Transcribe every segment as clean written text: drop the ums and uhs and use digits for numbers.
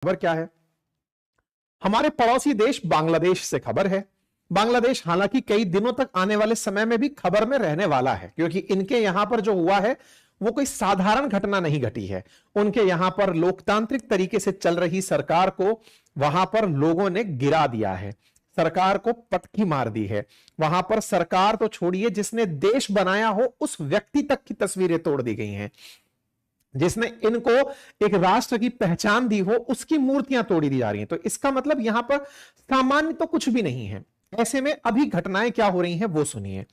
खबर क्या है? हमारे पड़ोसी देश बांग्लादेश से खबर है। बांग्लादेश हालांकि कई दिनों तक आने वाले समय में भी खबर में रहने वाला है, क्योंकि इनके यहां पर जो हुआ है वो कोई साधारण घटना नहीं घटी है। उनके यहां पर लोकतांत्रिक तरीके से चल रही सरकार को वहां पर लोगों ने गिरा दिया है, सरकार को पटकी मार दी है। वहां पर सरकार तो छोड़िए, जिसने देश बनाया हो उस व्यक्ति तक की तस्वीरें तोड़ दी गई हैं। जिसने इनको एक राष्ट्र की पहचान दी हो उसकी मूर्तियां तोड़ी दी जा रही हैं। तो इसका मतलब यहां पर सामान्य तो कुछ भी नहीं है। ऐसे में अभी घटनाएं क्या हो रही हैं वो सुनिए।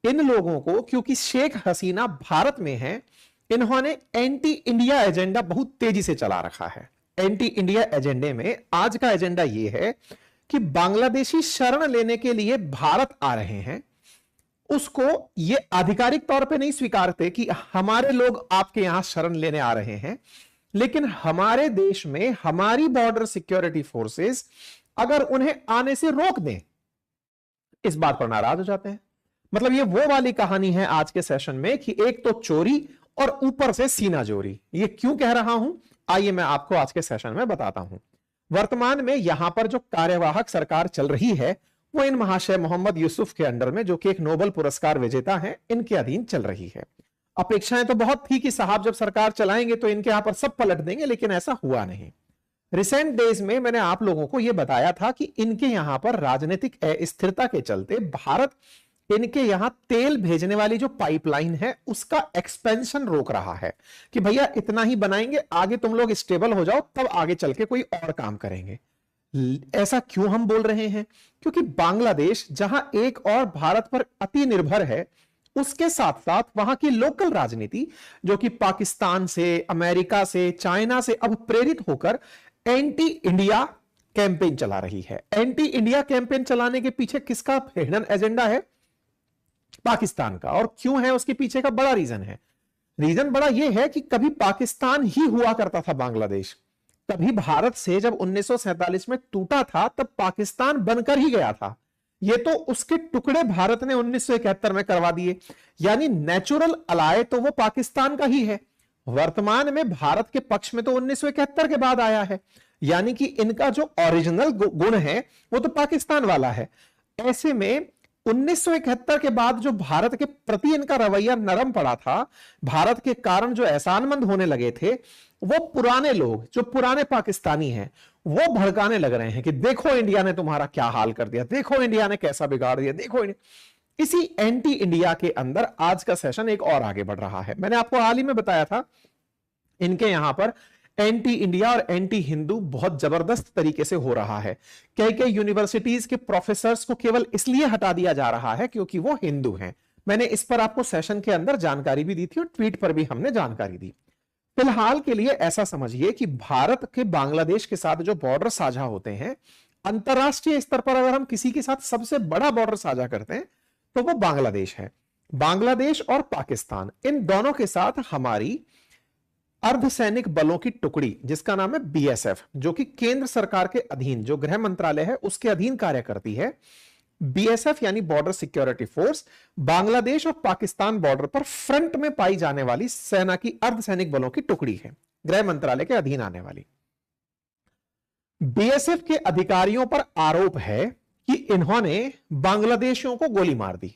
इन लोगों को, क्योंकि शेख हसीना भारत में है, इन्होंने एंटी इंडिया एजेंडा बहुत तेजी से चला रखा है। एंटी इंडिया एजेंडे में आज का एजेंडा यह है कि बांग्लादेशी शरण लेने के लिए भारत आ रहे हैं, उसको ये आधिकारिक तौर पे नहीं स्वीकारते कि हमारे लोग आपके यहां शरण लेने आ रहे हैं, लेकिन हमारे देश में हमारी बॉर्डर सिक्योरिटी फोर्सेस अगर उन्हें आने से रोक दें, इस बात पर नाराज हो जाते हैं। मतलब ये वो वाली कहानी है आज के सेशन में कि एक तो चोरी और ऊपर से सीना जोरी। ये क्यों कह रहा हूं, आइए मैं आपको आज के सेशन में बताता हूं। वर्तमान में यहां पर जो कार्यवाहक सरकार चल रही है वो इन महाशय मोहम्मद यूसुफ के अंडर में, जो कि एक नोबेल पुरस्कार विजेता हैं, इनके अधीन चल रही है। अपेक्षाएं तो बहुत थी कि साहब जब सरकार चलाएंगे तो इनके यहां पर सब पलट देंगे, लेकिन ऐसा हुआ नहीं। रिसेंट डेज में मैंने आप लोगों को यह बताया था कि इनके यहां पर राजनीतिक अस्थिरता के चलते भारत इनके यहां तेल भेजने वाली जो पाइपलाइन है उसका एक्सपेंशन रोक रहा है कि भैया इतना ही बनाएंगे, आगे तुम लोग स्टेबल हो जाओ, तब आगे चल के कोई और काम करेंगे। ऐसा क्यों हम बोल रहे हैं? क्योंकि बांग्लादेश जहां एक और भारत पर अति निर्भर है, उसके साथ साथ वहां की लोकल राजनीति जो कि पाकिस्तान से, अमेरिका से, चाइना से अब प्रेरित होकर एंटी इंडिया कैंपेन चला रही है। एंटी इंडिया कैंपेन चलाने के पीछे किसका हिडन एजेंडा है? पाकिस्तान का। और क्यों है उसके पीछे का? बड़ा रीजन है। रीजन बड़ा यह है कि कभी पाकिस्तान ही हुआ करता था बांग्लादेश, कभी भारत से जब 1947 में टूटा था तब पाकिस्तान बनकर ही गया था। ये तो उसके टुकड़े भारत ने 1971 में करवा दिए, यानी नेचुरल अलाय तो वो पाकिस्तान का ही है। वर्तमान में भारत के पक्ष में तो 1971 के बाद आया है, यानी कि इनका जो ओरिजिनल गुण है वो तो पाकिस्तान वाला है। ऐसे में 1971 के बाद जो भारत के प्रति इनका रवैया नरम पड़ा था, भारत के कारण जो एहसानमंद होने लगे थे, वो पुराने लोग जो पुराने पाकिस्तानी हैं वो भड़काने लग रहे हैं कि देखो इंडिया ने तुम्हारा क्या हाल कर दिया, देखो इंडिया ने कैसा बिगाड़ दिया, देखो इंडिया। इसी एंटी इंडिया के अंदर आज का सेशन एक और आगे बढ़ रहा है। मैंने आपको हाल ही में बताया था इनके यहां पर एंटी इंडिया और एंटी हिंदू बहुत जबरदस्त तरीके से हो रहा है। कई कई यूनिवर्सिटीज के प्रोफेसर्स को केवल इसलिए हटा दिया जा रहा है क्योंकि वो हिंदू हैं। मैंने इस पर आपको सेशन के अंदर जानकारी भी दी थी और ट्वीट पर भी हमने जानकारी दी। फिलहाल के लिए ऐसा समझिए कि भारत के बांग्लादेश के साथ जो बॉर्डर साझा होते हैं, अंतरराष्ट्रीय स्तर पर अगर हम किसी के साथ सबसे बड़ा बॉर्डर साझा करते हैं तो वो बांग्लादेश है। बांग्लादेश और पाकिस्तान, इन दोनों के साथ हमारी अर्धसैनिक बलों की टुकड़ी जिसका नाम है बीएसएफ, जो कि केंद्र सरकार के अधीन, जो गृह मंत्रालय है उसके अधीन कार्य करती है। बीएसएफ यानी बॉर्डर सिक्योरिटी फोर्स बांग्लादेश और पाकिस्तान बॉर्डर पर फ्रंट में पाई जाने वाली सेना की अर्धसैनिक बलों की टुकड़ी है, गृह मंत्रालय के अधीन आने वाली। बीएसएफ के अधिकारियों पर आरोप है कि इन्होंने बांग्लादेशियों को गोली मार दी।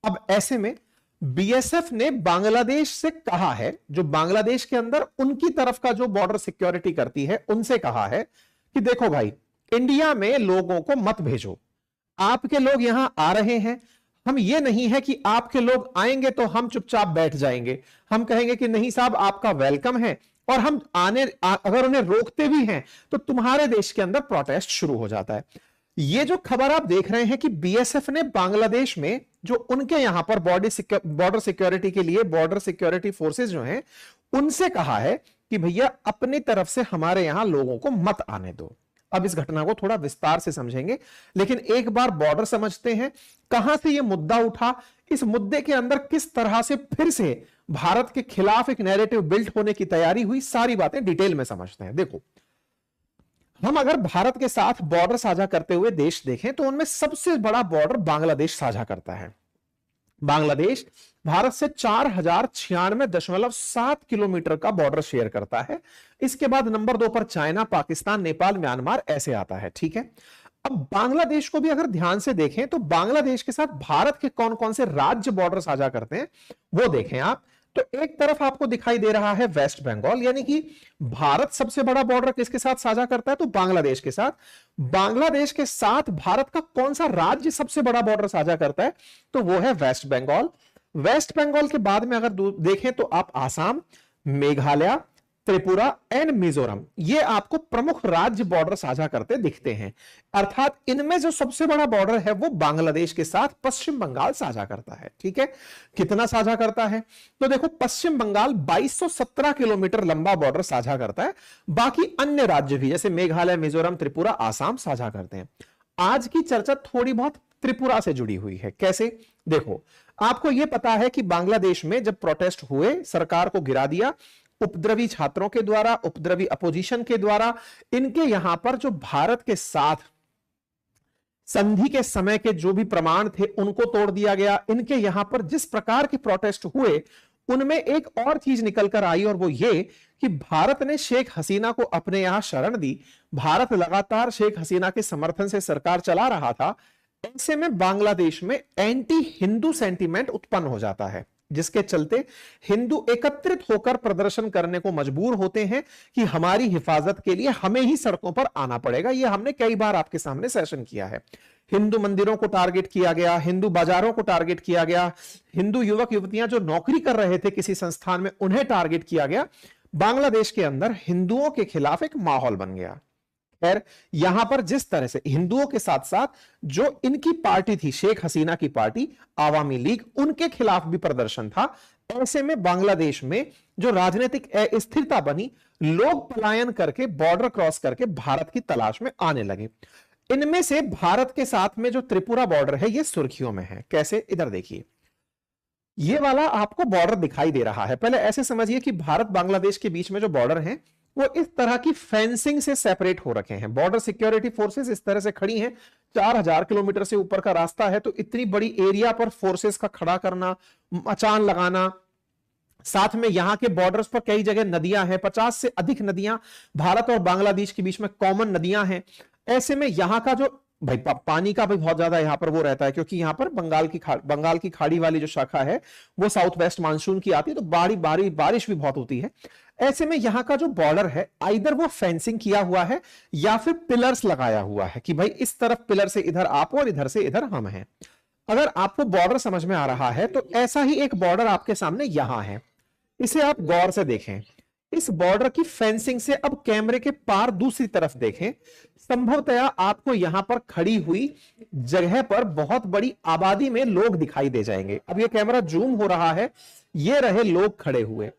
अब ऐसे में बीएसएफ ने बांग्लादेश से कहा है, जो बांग्लादेश के अंदर उनकी तरफ का जो बॉर्डर सिक्योरिटी करती है, उनसे कहा है कि देखो भाई, इंडिया में लोगों को मत भेजो, आपके लोग यहां आ रहे हैं, हम ये नहीं है कि आपके लोग आएंगे तो हम चुपचाप बैठ जाएंगे, हम कहेंगे कि नहीं साहब आपका वेलकम है, और हम अगर उन्हें रोकते भी हैं तो तुम्हारे देश के अंदर प्रोटेस्ट शुरू हो जाता है। ये जो खबर आप देख रहे हैं कि बीएसएफ ने बांग्लादेश में जो उनके यहां पर बॉर्डर सिक्योरिटी के लिए बॉर्डर सिक्योरिटी फोर्सेस जो हैं उनसे कहा है कि भैया अपनी तरफ से हमारे यहां लोगों को मत आने दो। अब इस घटना को थोड़ा विस्तार से समझेंगे, लेकिन एक बार बॉर्डर समझते हैं, कहां से यह मुद्दा उठा, इस मुद्दे के अंदर किस तरह से फिर से भारत के खिलाफ एक नैरेटिव बिल्ड होने की तैयारी हुई, सारी बातें डिटेल में समझते हैं। देखो, हम अगर भारत के साथ बॉर्डर साझा करते हुए देश देखें तो उनमें सबसे बड़ा बॉर्डर बांग्लादेश साझा करता है। बांग्लादेश भारत से 4096.7 किलोमीटर का बॉर्डर शेयर करता है। इसके बाद नंबर 2 पर चाइना, पाकिस्तान, नेपाल, म्यांमार ऐसे आता है। ठीक है, अब बांग्लादेश को भी अगर ध्यान से देखें तो बांग्लादेश के साथ भारत के कौन कौन से राज्य बॉर्डर साझा करते हैं वो देखें आप। तो एक तरफ आपको दिखाई दे रहा है वेस्ट बंगाल, यानी कि भारत सबसे बड़ा बॉर्डर किसके साथ साझा करता है, तो बांग्लादेश के साथ। बांग्लादेश के साथ भारत का कौन सा राज्य सबसे बड़ा बॉर्डर साझा करता है, तो वो है वेस्ट बंगाल। वेस्ट बंगाल के बाद में अगर देखें तो आप आसाम, मेघालय, त्रिपुरा एंड मिजोरम, ये आपको प्रमुख राज्य बॉर्डर साझा करते दिखते हैं। अर्थात इनमें जो सबसे बड़ा बॉर्डर है वो बांग्लादेश के साथ पश्चिम बंगाल साझा करता है। ठीक है, कितना साझा करता है, तो देखो पश्चिम बंगाल 2217 किलोमीटर लंबा बॉर्डर साझा करता है। बाकी अन्य राज्य भी जैसे मेघालय, मिजोरम, त्रिपुरा, आसाम साझा करते हैं। आज की चर्चा थोड़ी बहुत त्रिपुरा से जुड़ी हुई है। कैसे, देखो आपको यह पता है कि बांग्लादेश में जब प्रोटेस्ट हुए, सरकार को गिरा दिया उपद्रवी छात्रों के द्वारा, उपद्रवी अपोजिशन के द्वारा। इनके यहां पर जो भारत के साथ संधि के समय के जो भी प्रमाण थे उनको तोड़ दिया गया। इनके यहां पर जिस प्रकार के प्रोटेस्ट हुए उनमें एक और चीज निकल कर आई, और वो ये कि भारत ने शेख हसीना को अपने यहां शरण दी। भारत लगातार शेख हसीना के समर्थन से सरकार चला रहा था। ऐसे में बांग्लादेश में एंटी हिंदू सेंटीमेंट उत्पन्न हो जाता है, जिसके चलते हिंदू एकत्रित होकर प्रदर्शन करने को मजबूर होते हैं कि हमारी हिफाजत के लिए हमें ही सड़कों पर आना पड़ेगा। यह हमने कई बार आपके सामने सेशन किया है। हिंदू मंदिरों को टारगेट किया गया, हिंदू बाजारों को टारगेट किया गया, हिंदू युवक युवतियां जो नौकरी कर रहे थे किसी संस्थान में उन्हें टारगेट किया गया। बांग्लादेश के अंदर हिंदुओं के खिलाफ एक माहौल बन गया। खैर, यहां पर जिस तरह से हिंदुओं के साथ साथ जो इनकी पार्टी थी, शेख हसीना की पार्टी आवामी लीग, उनके खिलाफ भी प्रदर्शन था। ऐसे में बांग्लादेश में जो राजनीतिक अस्थिरता बनी, लोग पलायन करके बॉर्डर क्रॉस करके भारत की तलाश में आने लगे। इनमें से भारत के साथ में जो त्रिपुरा बॉर्डर है ये सुर्खियों में है। कैसे, इधर देखिए, ये वाला आपको बॉर्डर दिखाई दे रहा है। पहले ऐसे समझिए कि भारत बांग्लादेश के बीच में जो बॉर्डर है वो इस तरह की फेंसिंग से सेपरेट हो रखे हैं। बॉर्डर सिक्योरिटी फोर्सेस इस तरह से खड़ी हैं। 4000 किलोमीटर से ऊपर का रास्ता है, तो इतनी बड़ी एरिया पर फोर्सेस का खड़ा करना, मचान लगाना, साथ में यहां के बॉर्डर्स पर कई जगह नदियां हैं, 50 से अधिक नदियां भारत और बांग्लादेश के बीच में कॉमन नदियां हैं। ऐसे में यहां का जो भाई पानी का भी बहुत ज्यादा यहां पर वो रहता है, क्योंकि यहां पर बंगाल की खाड़ी वाली जो शाखा है वो साउथ वेस्ट मानसून की आती है, तो बारिश भी बहुत होती है। ऐसे में यहां का जो बॉर्डर है आइदर वो फेंसिंग किया हुआ है या फिर पिलर्स लगाया हुआ है कि भाई इस तरफ पिलर से इधर आप और इधर से इधर हम हैं। अगर आपको बॉर्डर समझ में आ रहा है तो ऐसा ही एक बॉर्डर आपके सामने यहां है। इसे आप गौर से देखें। इस बॉर्डर की फेंसिंग से अब कैमरे के पार दूसरी तरफ देखें। संभवतया आपको यहां पर खड़ी हुई जगह पर बहुत बड़ी आबादी में लोग दिखाई दे जाएंगे। अब यह कैमरा जूम हो रहा है, ये रहे लोग खड़े हुए।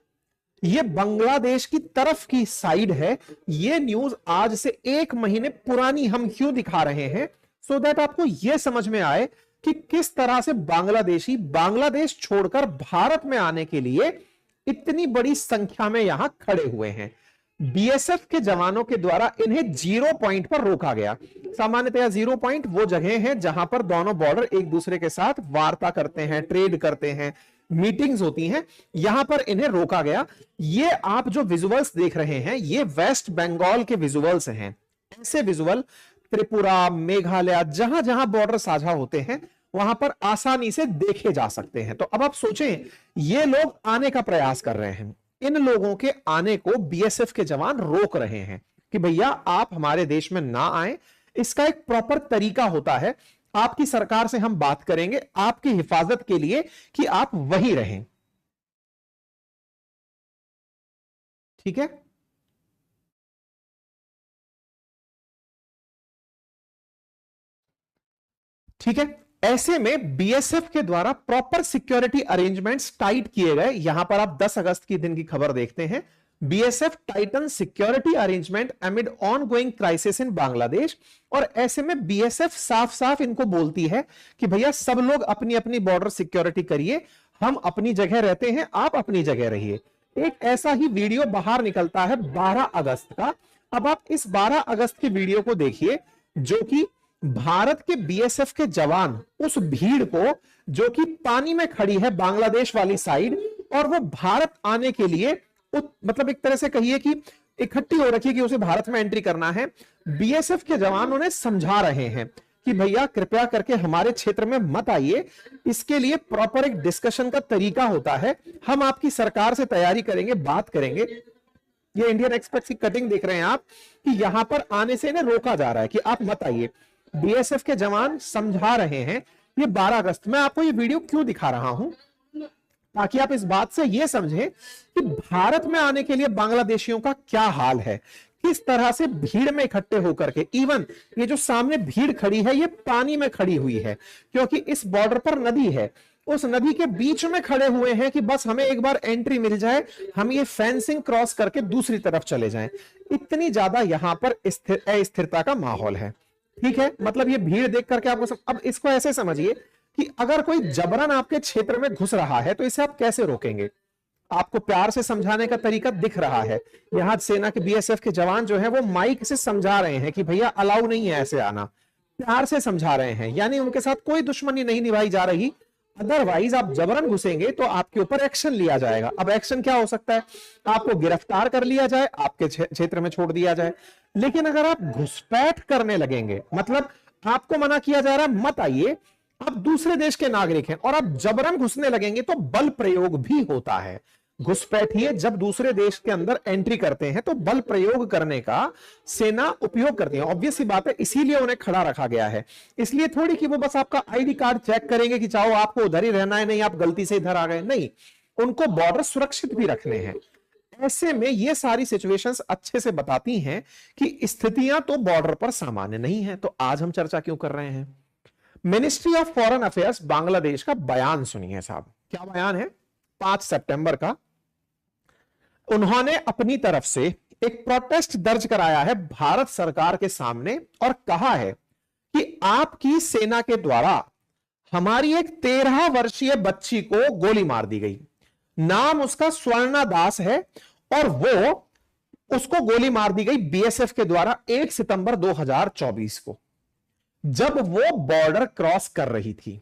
ये बांग्लादेश की तरफ की साइड है। ये न्यूज आज से 1 महीने पुरानी हम क्यों दिखा रहे हैं, सो दैट आपको यह समझ में आए कि किस तरह से बांग्लादेशी बांग्लादेश छोड़कर भारत में आने के लिए इतनी बड़ी संख्या में यहां खड़े हुए हैं। बीएसएफ के जवानों के द्वारा इन्हें 0 पॉइंट पर रोका गया। सामान्यतया 0 पॉइंट वो जगह है जहां पर दोनों बॉर्डर एक दूसरे के साथ वार्ता करते हैं, ट्रेड करते हैं, मीटिंग्स होती हैं। यहां पर इन्हें रोका गया। ये आप जो विजुअल्स देख रहे हैं ये वेस्ट बंगाल के विजुअल्स हैं। ऐसे विजुअल त्रिपुरा, मेघालय, जहां जहां बॉर्डर साझा होते हैं वहां पर आसानी से देखे जा सकते हैं। तो अब आप सोचें, ये लोग आने का प्रयास कर रहे हैं, इन लोगों के आने को बीएसएफ के जवान रोक रहे हैं कि भैया आप हमारे देश में ना आए। इसका एक प्रॉपर तरीका होता है। आपकी सरकार से हम बात करेंगे आपकी हिफाजत के लिए कि आप वहीं रहें। ठीक है, ठीक है। ऐसे में बीएसएफ के द्वारा प्रॉपर सिक्योरिटी अरेंजमेंट्स टाइट किए गए। यहां पर आप 10 अगस्त की दिन की खबर देखते हैं। BSF Titan security arrangement amid ongoing crisis in Bangladesh. और ऐसे में बीएसएफ साफ साफ इनको बोलती है कि भैया सब लोग अपनी अपनी बॉर्डर सिक्योरिटी करिए, हम अपनी जगह रहते हैं, आप अपनी जगह रहिए। एक ऐसा ही वीडियो बाहर निकलता है 12 अगस्त का। अब आप इस 12 अगस्त के वीडियो को देखिए, जो कि भारत के बीएसएफ के जवान उस भीड़ को जो कि पानी में खड़ी है बांग्लादेश वाली साइड, और वो भारत आने के लिए मतलब एक तरह से कहिए कि इकट्ठी हो रखी है कि उसे भारत में एंट्री करना है, बीएसएफ के जवान उन्हें समझा रहे हैं कि भैया कृपया करके हमारे क्षेत्र में मत आइए, इसके लिए प्रॉपर एक डिस्कशन का तरीका होता है, हम आपकी सरकार से तैयारी करेंगे, बात करेंगे। ये इंडियन एक्सप्रेस की कटिंग देख रहे हैं आप कि यहां पर आने से इन्हें रोका जा रहा है कि आप मत आइए। बीएसएफ के जवान समझा रहे हैं। ये 12 अगस्त, मैं आपको ये वीडियो क्यों दिखा रहा हूं, ताकि आप इस बात से यह समझें कि भारत में आने के लिए बांग्लादेशियों का क्या हाल है, किस तरह से भीड़ में इकट्ठे होकर के, इवन ये जो सामने भीड़ खड़ी है ये पानी में खड़ी हुई है, क्योंकि इस बॉर्डर पर नदी है, उस नदी के बीच में खड़े हुए हैं कि बस हमें एक बार एंट्री मिल जाए, हम ये फेंसिंग क्रॉस करके दूसरी तरफ चले जाएं। इतनी ज्यादा यहां पर अस्थिरता का माहौल है। ठीक है, मतलब ये भीड़ देख करके आपको अब इसको ऐसे समझिए कि अगर कोई जबरन आपके क्षेत्र में घुस रहा है तो इसे आप कैसे रोकेंगे। आपको प्यार से समझाने का तरीका दिख रहा है। यहां सेना के बीएसएफ के जवान जो है वो माइक से समझा रहे हैं कि भैया अलाउ नहीं है ऐसे आना, प्यार से समझा रहे हैं, यानी उनके साथ कोई दुश्मनी नहीं निभाई जा रही। अदरवाइज आप जबरन घुसेंगे तो आपके ऊपर एक्शन लिया जाएगा। अब एक्शन क्या हो सकता है, आपको गिरफ्तार कर लिया जाए, आपके क्षेत्र में छोड़ दिया जाए। लेकिन अगर आप घुसपैठ करने लगेंगे, मतलब आपको मना किया जा रहा है मत आइए, आप दूसरे देश के नागरिक हैं और आप जबरन घुसने लगेंगे तो बल प्रयोग भी होता है। घुसपैठिए जब दूसरे देश के अंदर एंट्री करते हैं तो बल प्रयोग करने का सेना उपयोग करती है। ऑब्वियस सी बात है, इसीलिए उन्हें खड़ा रखा गया है। इसलिए थोड़ी कि वो बस आपका आईडी कार्ड चेक करेंगे कि चाहो आपको उधर ही रहना है, नहीं आप गलती से इधर आ गए, नहीं, उनको बॉर्डर सुरक्षित भी रखने हैं। ऐसे में ये सारी सिचुएशंस अच्छे से बताती हैं कि स्थितियां तो बॉर्डर पर सामान्य नहीं है। तो आज हम चर्चा क्यों कर रहे हैं, ministry of foreign affairs Bangladesh का बयान सुनिए साहब। क्या बयान है, 5 सितंबर का। उन्होंने अपनी तरफ से एक प्रोटेस्ट दर्ज कराया है भारत सरकार के सामने और कहा है कि आपकी सेना के द्वारा हमारी एक 13 वर्षीय बच्ची को गोली मार दी गई। नाम उसका स्वर्णा दास है और वो उसको गोली मार दी गई बीएसएफ के द्वारा 1 सितंबर 2024 को, जब वो बॉर्डर क्रॉस कर रही थी।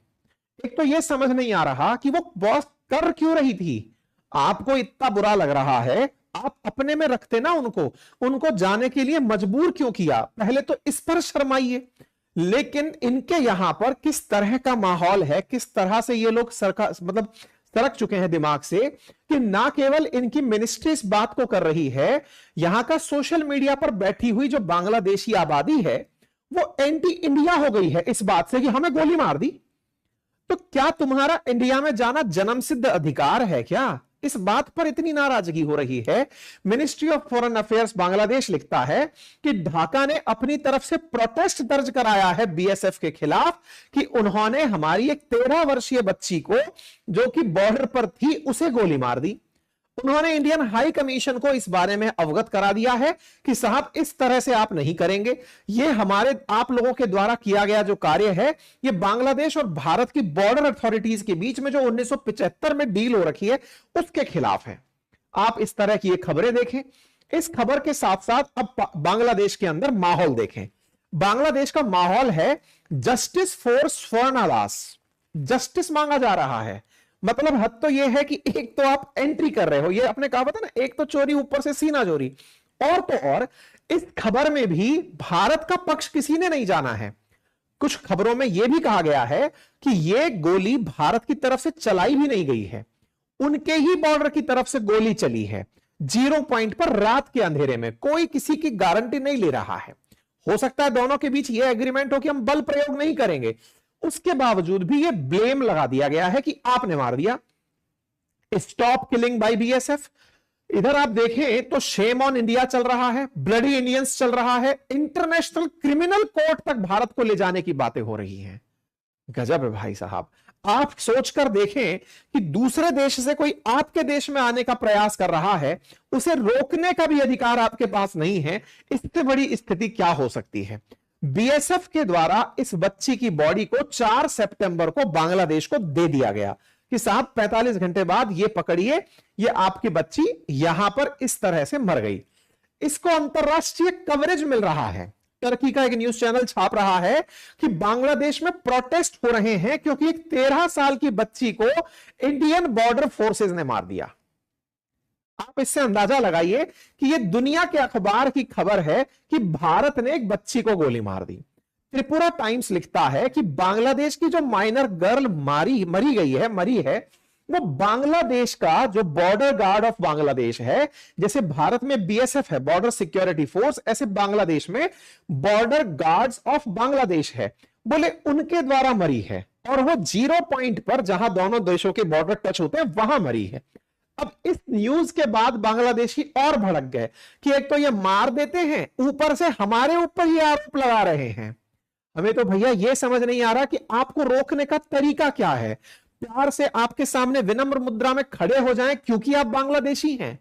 एक तो ये समझ नहीं आ रहा कि वो क्रॉस कर क्यों रही थी। आपको इतना बुरा लग रहा है, आप अपने में रखते ना उनको जाने के लिए मजबूर क्यों किया, पहले तो इस पर शर्माइए। लेकिन इनके यहां पर किस तरह का माहौल है, किस तरह से ये लोग सरकार मतलब सरक चुके हैं दिमाग से कि ना केवल इनकी मिनिस्ट्री इस बात को कर रही है, यहां का सोशल मीडिया पर बैठी हुई जो बांग्लादेशी आबादी है वो एंटी इंडिया हो गई है इस बात से कि हमें गोली मार दी। तो क्या तुम्हारा इंडिया में जाना जन्मसिद्ध अधिकार है क्या? इस बात पर इतनी नाराजगी हो रही है। Ministry of foreign affairs Bangladesh लिखता है कि ढाका ने अपनी तरफ से प्रोटेस्ट दर्ज कराया है बीएसएफ के खिलाफ कि उन्होंने हमारी एक 13 वर्षीय बच्ची को जो कि बॉर्डर पर थी उसे गोली मार दी। उन्होंने इंडियन हाई कमीशन को इस बारे में अवगत करा दिया है कि साहब इस तरह से आप नहीं करेंगे, ये हमारे आप लोगों के द्वारा किया गया जो कार्य है ये बांग्लादेश और भारत की बॉर्डर अथॉरिटीज के बीच में जो 1975 में डील हो रखी है उसके खिलाफ है। आप इस तरह की ये खबरें देखें। इस खबर के साथ साथ अब बांग्लादेश के अंदर माहौल देखें। बांग्लादेश का माहौल है justice for Swarna Das, justice मांगा जा रहा है। मतलब हद तो यह है कि एक तो आप एंट्री कर रहे हो, ये आपने कहा था ना, एक तो चोरी ऊपर से सीना चोरी, और तो और इस खबर में भी भारत का पक्ष किसी ने नहीं जाना है। कुछ खबरों में यह भी कहा गया है कि यह गोली भारत की तरफ से चलाई भी नहीं गई है, उनके ही बॉर्डर की तरफ से गोली चली है 0 पॉइंट पर रात के अंधेरे में। कोई किसी की गारंटी नहीं ले रहा है। हो सकता है दोनों के बीच यह एग्रीमेंट हो कि हम बल प्रयोग नहीं करेंगे, उसके बावजूद भी ये ब्लेम लगा दिया गया है कि आपने मार दिया। Stop killing by BSF. इधर आप देखें तो शेम ऑन इंडिया चल रहा है, ब्लडी इंडियंस चल रहा है, इंटरनेशनल क्रिमिनल कोर्ट तक भारत को ले जाने की बातें हो रही हैं। गजब है भाई साहब। आप सोचकर देखें कि दूसरे देश से कोई आपके देश में आने का प्रयास कर रहा है, उसे रोकने का भी अधिकार आपके पास नहीं है। इससे बड़ी स्थिति क्या हो सकती है। बीएसएफ के द्वारा इस बच्ची की बॉडी को 4 सितंबर को बांग्लादेश को दे दिया गया कि साहब 45 घंटे बाद ये पकड़िए, ये आपकी बच्ची यहां पर इस तरह से मर गई। इसको अंतरराष्ट्रीय कवरेज मिल रहा है। टर्की का एक न्यूज चैनल छाप रहा है कि बांग्लादेश में प्रोटेस्ट हो रहे हैं क्योंकि एक 13 साल की बच्ची को इंडियन बॉर्डर फोर्सेस ने मार दिया। आप इससे अंदाजा लगाइए कि यह दुनिया के अखबार की खबर है कि भारत ने एक बच्ची को गोली मार दी। त्रिपुरा टाइम्स लिखता है कि बांग्लादेश की जो माइनर गर्ल मरी है वो बांग्लादेश का जो बॉर्डर गार्ड ऑफ बांग्लादेश है, जैसे भारत में बीएसएफ है, बॉर्डर सिक्योरिटी फोर्स, ऐसे बांग्लादेश में बॉर्डर गार्ड्स ऑफ बांग्लादेश है, बोले उनके द्वारा मरी है और वो 0 पॉइंट पर जहां दोनों देशों के बॉर्डर टच होते हैं वहां मरी है। अब इस न्यूज के बाद बांग्लादेशी और भड़क गए कि एक तो ये मार देते हैं, ऊपर से हमारे ऊपर ही आरोप लगा रहे हैं। हमें तो भैया ये समझ नहीं आ रहा कि आपको रोकने का तरीका क्या है। प्यार से आपके सामने विनम्र मुद्रा में खड़े हो जाएं क्योंकि आप बांग्लादेशी हैं,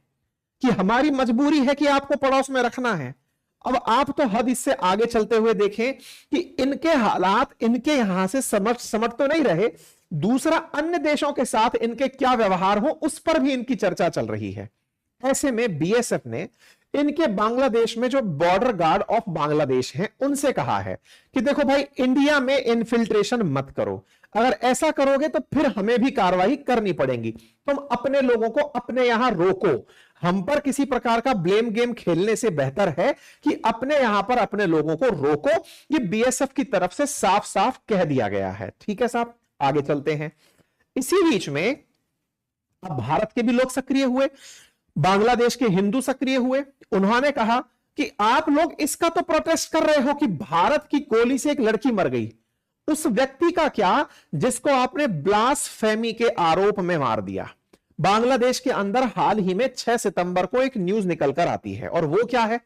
कि हमारी मजबूरी है कि आपको पड़ोस में रखना है। अब आप तो हद इससे आगे चलते हुए देखें कि इनके हालात इनके यहां से समझ तो नहीं रहे, दूसरा अन्य देशों के साथ इनके क्या व्यवहार हो उस पर भी इनकी चर्चा चल रही है। ऐसे में बीएसएफ ने इनके बांग्लादेश में जो बॉर्डर गार्ड ऑफ बांग्लादेश हैं उनसे कहा है कि देखो भाई, इंडिया में इन्फिल्ट्रेशन मत करो, अगर ऐसा करोगे तो फिर हमें भी कार्रवाई करनी पड़ेगी। तुम अपने लोगों को अपने यहां रोको, हम पर किसी प्रकार का ब्लेम गेम खेलने से बेहतर है कि अपने यहां पर अपने लोगों को रोको। ये बीएसएफ की तरफ से साफ साफ कह दिया गया है। ठीक है साहब, आगे चलते हैं। इसी बीच में अब भारत के भी लोग सक्रिय हुए, बांग्लादेश के हिंदू सक्रिय हुए। उन्होंने कहा कि आप लोग इसका तो प्रोटेस्ट कर रहे हो कि भारत की गोली से एक लड़की मर गई, उस व्यक्ति का क्या जिसको आपने ब्लास्फेमी के आरोप में मार दिया। बांग्लादेश के अंदर हाल ही में 6 सितंबर को एक न्यूज निकलकर आती है और वो क्या है,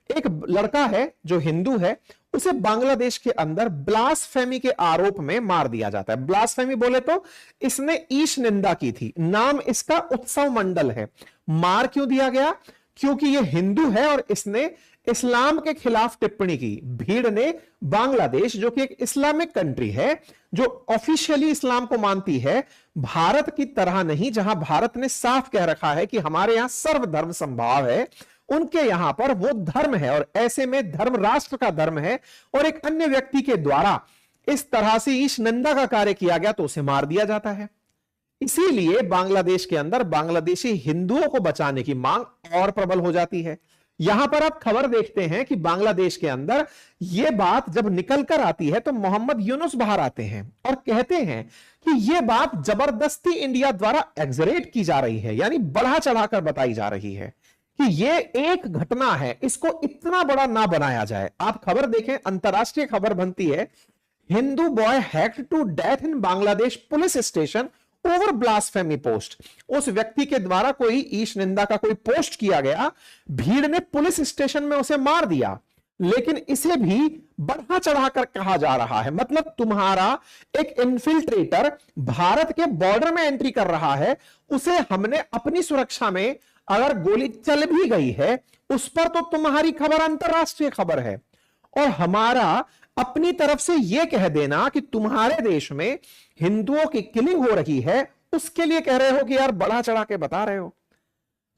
एक लड़का है जो हिंदू है, उसे बांग्लादेश के अंदर ब्लास्फेमी के आरोप में मार दिया जाता है। ब्लास्फेमी बोले तो इसने ईश निंदा की थी, नाम इसका उत्सव मंडल है। मार क्यों दिया गया? क्योंकि यह हिंदू है और इसने इस्लाम के खिलाफ टिप्पणी की। भीड़ ने बांग्लादेश, जो कि एक इस्लामिक कंट्री है, जो ऑफिशियली इस्लाम को मानती है, भारत की तरह नहीं, जहां भारत ने साफ कह रखा है कि हमारे यहां सर्वधर्म संभाव है, उनके यहां पर वो धर्म है और ऐसे में धर्म राष्ट्र का धर्म है और एक अन्य व्यक्ति के द्वारा इस तरह से ईश निंदा का कार्य किया गया तो उसे मार दिया जाता है। इसीलिए बांग्लादेश के अंदर बांग्लादेशी हिंदुओं को बचाने की मांग और प्रबल हो जाती है। यहां पर आप खबर देखते हैं कि बांग्लादेश के अंदर यह बात जब निकल कर आती है तो मोहम्मद यूनुस बाहर आते हैं और कहते हैं कि यह बात जबरदस्ती इंडिया द्वारा एग्जरेट की जा रही है, यानी बढ़ा चढ़ाकर बताई जा रही है कि यह एक घटना है, इसको इतना बड़ा ना बनाया जाए। आप खबर देखें, अंतरराष्ट्रीय खबर बनती है, Hindu boy hacked to death in Bangladesh police station over blasphemy post. उस व्यक्ति के द्वारा कोई ईश निंदा का कोई पोस्ट किया गया, भीड़ ने पुलिस स्टेशन में उसे मार दिया, लेकिन इसे भी बढ़ा चढ़ाकर कहा जा रहा है। मतलब तुम्हारा एक इन्फिल्ट्रेटर भारत के बॉर्डर में एंट्री कर रहा है, उसे हमने अपनी सुरक्षा में, अगर गोली चल भी गई है उस पर तो तुम्हारी खबर अंतरराष्ट्रीय खबर है, और हमारा अपनी तरफ से यह कह देना कि तुम्हारे देश में हिंदुओं की किलिंग हो रही है, उसके लिए कह रहे हो कि यार बढ़ा चढ़ा के बता रहे हो।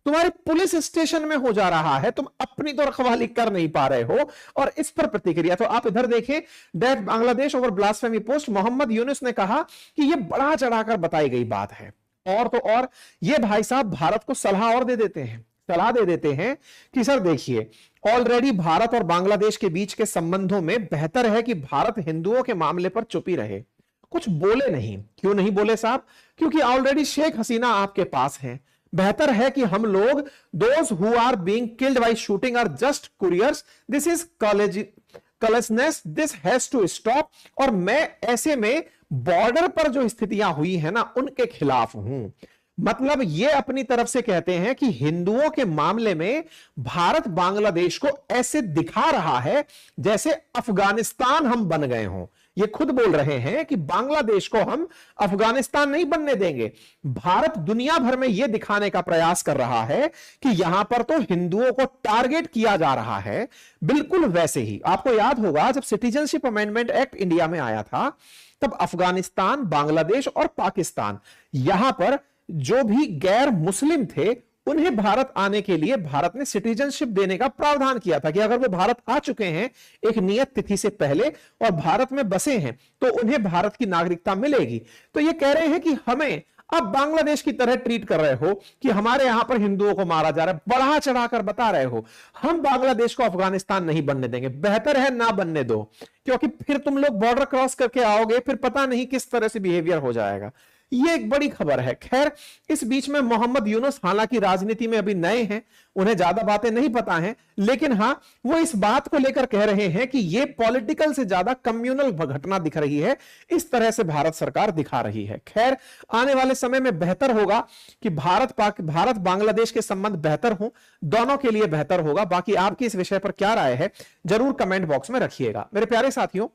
तुम्हारे पुलिस स्टेशन में हो जा रहा है, तुम अपनी तो रखवाली कर नहीं पा रहे हो, और इस पर प्रतिक्रिया तो आप इधर देखें, death Bangladesh over blasphemy post, Mohammad Yunus ने कहा कि यह बढ़ा चढ़ाकर बताई गई बात है। और तो और ये भाई साहब भारत को सलाह और दे देते हैं, सलाह दे देते हैं कि सर देखिए, ऑलरेडी भारत और बांग्लादेश के बीच के संबंधों में बेहतर है कि भारत हिंदुओं के मामले पर चुप ही रहे, कुछ बोले नहीं। क्यों नहीं बोले साहब? क्योंकि ऑलरेडी शेख हसीना आपके पास है। बेहतर है कि हम लोग, those who are being killed by shooting are just couriers, this is callousness, this has to stop. और मैं ऐसे में बॉर्डर पर जो स्थितियां हुई है ना, उनके खिलाफ हूं। मतलब ये अपनी तरफ से कहते हैं कि हिंदुओं के मामले में भारत बांग्लादेश को ऐसे दिखा रहा है जैसे अफगानिस्तान हम बन गए हों। ये खुद बोल रहे हैं कि बांग्लादेश को हम अफगानिस्तान नहीं बनने देंगे। भारत दुनिया भर में यह दिखाने का प्रयास कर रहा है कि यहां पर तो हिंदुओं को टारगेट किया जा रहा है। बिल्कुल वैसे ही आपको याद होगा जब सिटीजनशिप अमेंडमेंट एक्ट इंडिया में आया था, तब अफगानिस्तान, बांग्लादेश और पाकिस्तान, यहां पर जो भी गैर मुस्लिम थे उन्हें भारत आने के लिए भारत ने सिटीजनशिप देने का प्रावधान किया था कि अगर वो भारत आ चुके हैं एक नियत तिथि से पहले और भारत में बसे हैं तो उन्हें भारत की नागरिकता मिलेगी। तो ये कह रहे हैं कि हमें अब बांग्लादेश की तरह ट्रीट कर रहे हो कि हमारे यहां पर हिंदुओं को मारा जा रहा है, बढ़ा चढ़ाकर बता रहे हो। हम बांग्लादेश को अफगानिस्तान नहीं बनने देंगे, बेहतर है ना बनने दो, क्योंकि फिर तुम लोग बॉर्डर क्रॉस करके आओगे, फिर पता नहीं किस तरह से बिहेवियर हो जाएगा। ये एक बड़ी खबर है। खैर, इस बीच में मोहम्मद यूनुस हालांकि राजनीति में अभी नए हैं, उन्हें ज्यादा बातें नहीं पता हैं, लेकिन हां वो इस बात को लेकर कह रहे हैं कि ये पॉलिटिकल से ज्यादा कम्युनल घटना दिख रही है, इस तरह से भारत सरकार दिखा रही है। खैर, आने वाले समय में बेहतर होगा कि भारत बांग्लादेश के संबंध बेहतर हो, दोनों के लिए बेहतर होगा। बाकी आपकी इस विषय पर क्या राय है जरूर कमेंट बॉक्स में रखिएगा। मेरे प्यारे साथियों,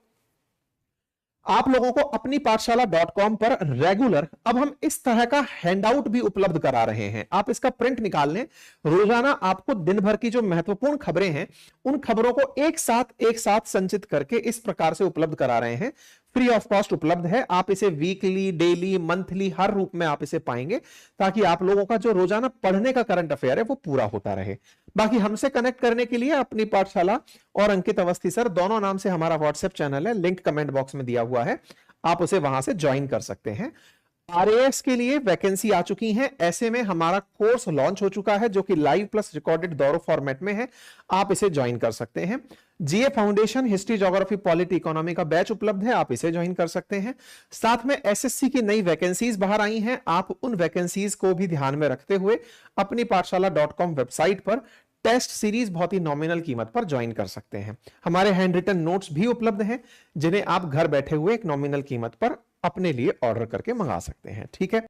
आप लोगों को अपनी पाठशाला.com पर रेगुलर अब हम इस तरह का हैंडआउट भी उपलब्ध करा रहे हैं। आप इसका प्रिंट निकाल लें। रोजाना आपको दिन भर की जो महत्वपूर्ण खबरें हैं उन खबरों को एक साथ संचित करके इस प्रकार से उपलब्ध करा रहे हैं। फ्री ऑफ कॉस्ट उपलब्ध है। आप इसे वीकली, डेली, मंथली हर रूप में आप इसे पाएंगे, ताकि आप लोगों का जो रोजाना पढ़ने का करंट अफेयर है वो पूरा होता रहे। बाकी हमसे कनेक्ट करने के लिए अपनी पाठशाला और अंकित अवस्थी सर दोनों नाम से हमारा व्हाट्सएप चैनल है, लिंक कमेंट बॉक्स में दिया हुआ है, आप उसे वहां से ज्वाइन कर सकते हैं। आरएएस के लिए वैकेंसी आ चुकी है। ऐसे में हमारा कोर्स लॉन्च हो चुका है जो कि लाइव प्लस रिकॉर्डेड दौरों फॉर्मेट में है, आप इसे ज्वाइन कर सकते हैं। GA foundation history, geography, polity, economy का बैच उपलब्ध है, आप इसे ज्वाइन कर सकते हैं। साथ में एसएससी की नई वैकेंसीज बाहर आई हैं, आप उन वैकेंसीज को भी ध्यान में रखते हुए अपनी पाठशाला.com वेबसाइट पर टेस्ट सीरीज बहुत ही नॉमिनल कीमत पर ज्वाइन कर सकते हैं। हमारे हैंड रिटन नोट्स भी उपलब्ध हैं जिन्हें आप घर बैठे हुए एक नॉमिनल कीमत पर अपने लिए ऑर्डर करके मंगा सकते हैं। ठीक है।